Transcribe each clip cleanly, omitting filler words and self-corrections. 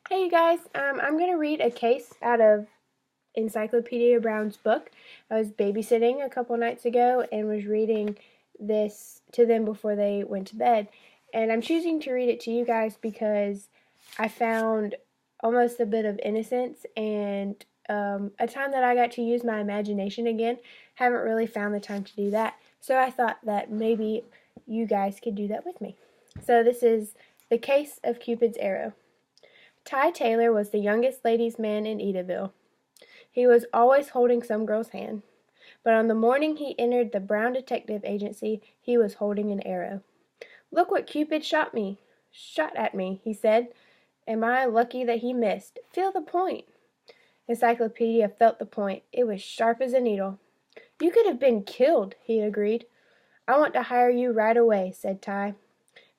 Hey you guys, I'm going to read a case out of Encyclopedia Brown's book. I was babysitting a couple nights ago and was reading this to them before they went to bed. And I'm choosing to read it to you guys because I found almost a bit of innocence and a time that I got to use my imagination again. Haven't really found the time to do that. So I thought that maybe you guys could do that with me. So this is The Case of Cupid's Arrow. Ty Taylor was the youngest ladies' man in Edaville. He was always holding some girl's hand, but on the morning he entered the Brown Detective Agency, he was holding an arrow. "Look what Cupid shot at me," he said. "Am I lucky that he missed? Feel the point." Encyclopedia felt the point. It was sharp as a needle. "You could have been killed," he agreed. "I want to hire you right away," said Ty,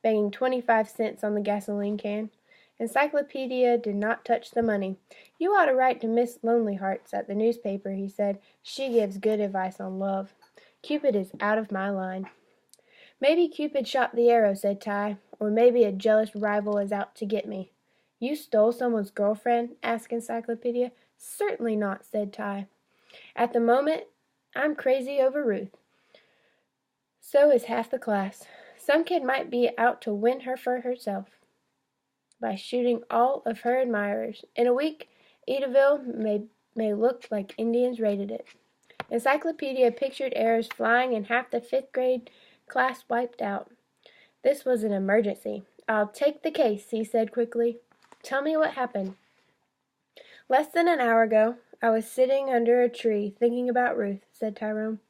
banging 25 cents on the gasoline can. Encyclopedia did not touch the money. "You ought to write to Miss Lonelyhearts at the newspaper," he said. "She gives good advice on love. Cupid is out of my line." "Maybe Cupid shot the arrow," said Ty, "or maybe a jealous rival is out to get me." "You stole someone's girlfriend?" asked Encyclopedia. "Certainly not," said Ty. "At the moment, I'm crazy over Ruth. So is half the class. Some kid might be out to win her for herself by shooting all of her admirers. In a week, Edaville may look like Indians raided it." Encyclopedia pictured arrows flying and half the fifth grade class wiped out. This was an emergency. "I'll take the case," he said quickly. "Tell me what happened." "Less than an hour ago, I was sitting under a tree thinking about Ruth," said Tyrone.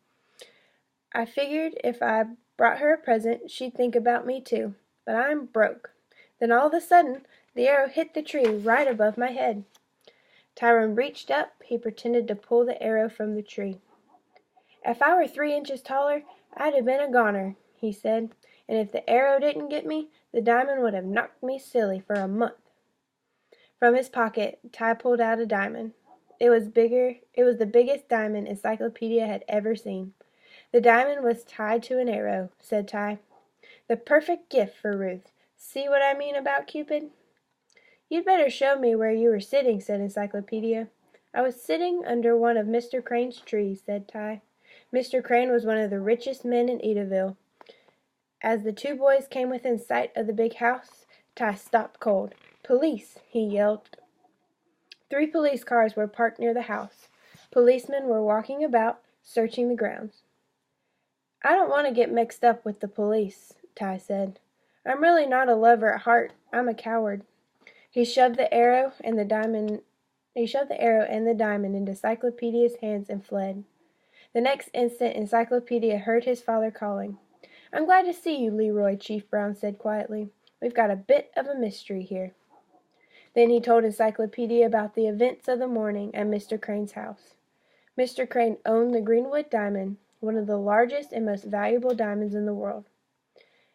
"I figured if I brought her a present, she'd think about me too. But I'm broke. Then all of a sudden, the arrow hit the tree right above my head." Tyrone reached up. He pretended to pull the arrow from the tree. "If I were 3 inches taller, I'd have been a goner," he said. "And if the arrow didn't get me, the diamond would have knocked me silly for a month." From his pocket, Ty pulled out a diamond. It was the biggest diamond Encyclopedia had ever seen. "The diamond was tied to an arrow," said Ty. "The perfect gift for Ruth. See what I mean about Cupid?" "You'd better show me where you were sitting," said Encyclopedia. "I was sitting under one of Mr. Crane's trees," said Ty. Mr. Crane was one of the richest men in Edaville. As the two boys came within sight of the big house, Ty stopped cold. "Police!" he yelled. 3 police cars were parked near the house. Policemen were walking about, searching the grounds. "I don't want to get mixed up with the police," Ty said. "I'm really not a lover at heart. I'm a coward." He shoved the arrow and the diamond into Encyclopedia's hands and fled. The next instant Encyclopedia heard his father calling. "I'm glad to see you, Leroy," Chief Brown said quietly. "We've got a bit of a mystery here." Then he told Encyclopedia about the events of the morning at Mr. Crane's house. Mr. Crane owned the Greenwood diamond, one of the largest and most valuable diamonds in the world.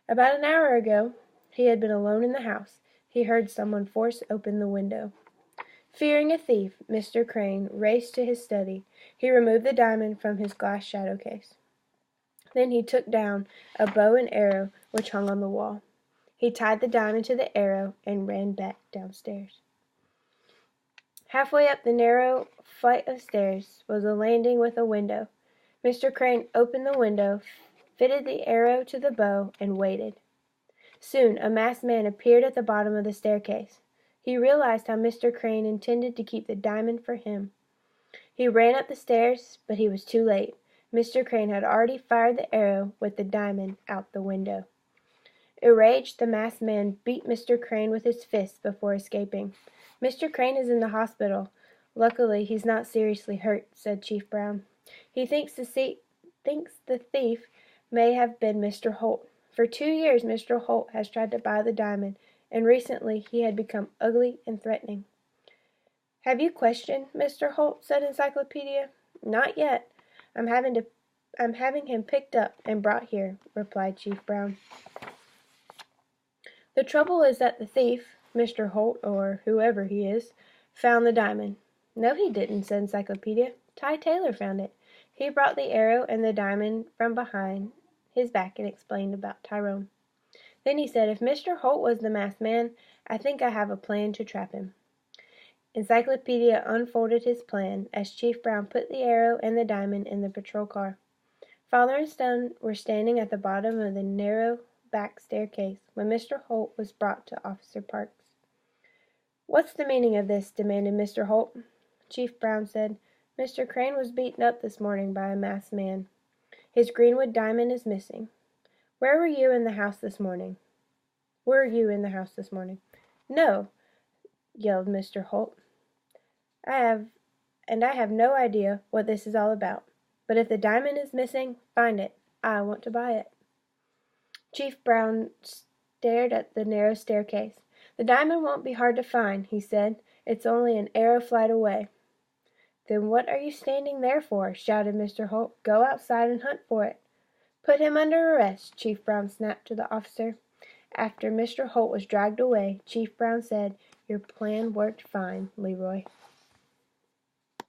About an hour ago, he had been alone in the house. He heard someone force open the window. Fearing a thief, Mr. Crane raced to his study. He removed the diamond from his glass shadow case. Then he took down a bow and arrow which hung on the wall. He tied the diamond to the arrow and ran back downstairs. Halfway up the narrow flight of stairs was a landing with a window. Mr. Crane opened the window, fitted the arrow to the bow, and waited. Soon a masked man appeared at the bottom of the staircase. He realized how Mr. Crane intended to keep the diamond for him. He ran up the stairs, but he was too late. Mr. Crane had already fired the arrow with the diamond out the window. Enraged, the masked man beat Mr. Crane with his fists before escaping. "Mr. Crane is in the hospital. Luckily, he's not seriously hurt," said Chief Brown. "He thinks the thief may have been Mr. Holt. For 2 years Mr. Holt has tried to buy the diamond, and recently he had become ugly and threatening." "Have you questioned Mr. Holt?" said Encyclopedia. "Not yet. I'm having him picked up and brought here," replied Chief Brown. "The trouble is that the thief, Mr. Holt, or whoever he is, found the diamond." "No, he didn't," said Encyclopedia. "Ty Taylor found it. He brought the arrow and the diamond from behind his back and explained about Tyrone. Then he said, 'If Mr. Holt was the masked man, I think I have a plan to trap him.'" Encyclopedia unfolded his plan as Chief Brown put the arrow and the diamond in the patrol car. Father and son were standing at the bottom of the narrow back staircase when Mr. Holt was brought to Officer Parks. "What's the meaning of this?" demanded Mr. Holt. Chief Brown said, "Mr. Crane was beaten up this morning by a masked man. His Greenwood diamond is missing. Where were you in the house this morning?" "Were you in the house this morning?" "No," yelled Mr. Holt. I have no idea what this is all about. But if the diamond is missing, find it. I want to buy it." Chief Brown stared at the narrow staircase. "The diamond won't be hard to find," he said. "It's only an arrow flight away." "Then what are you standing there for?" shouted Mr. Holt. "Go outside and hunt for it." "Put him under arrest," Chief Brown snapped to the officer. After Mr. Holt was dragged away, Chief Brown said, "Your plan worked fine, Leroy."